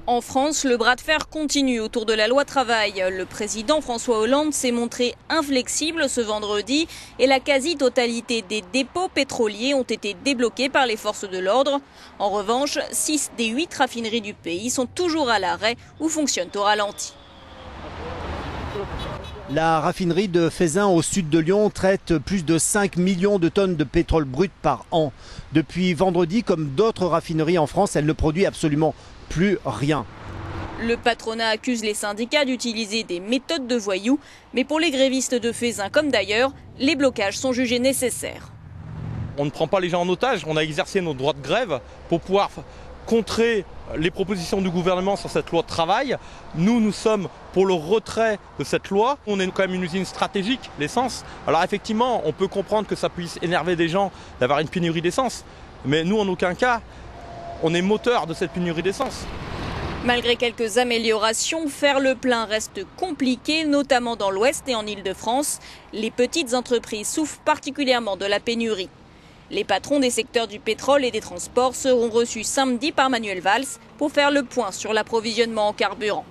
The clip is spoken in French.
En France, le bras de fer continue autour de la loi travail. Le président François Hollande s'est montré inflexible ce vendredi et la quasi-totalité des dépôts pétroliers ont été débloqués par les forces de l'ordre. En revanche, 6 des 8 raffineries du pays sont toujours à l'arrêt ou fonctionnent au ralenti. La raffinerie de Feyzin au sud de Lyon traite plus de 5 millions de tonnes de pétrole brut par an. Depuis vendredi, comme d'autres raffineries en France, elle ne produit absolument plus rien. Le patronat accuse les syndicats d'utiliser des méthodes de voyous, mais pour les grévistes de Feyzin comme d'ailleurs, les blocages sont jugés nécessaires. On ne prend pas les gens en otage, on a exercé notre droit de grève pour pouvoir contrer les propositions du gouvernement sur cette loi de travail. Nous sommes pour le retrait de cette loi. On est quand même une usine stratégique, l'essence. Alors effectivement, on peut comprendre que ça puisse énerver des gens d'avoir une pénurie d'essence, mais nous en aucun cas, on est moteur de cette pénurie d'essence. Malgré quelques améliorations, faire le plein reste compliqué, notamment dans l'Ouest et en Île-de-France. Les petites entreprises souffrent particulièrement de la pénurie. Les patrons des secteurs du pétrole et des transports seront reçus samedi par Manuel Valls pour faire le point sur l'approvisionnement en carburant.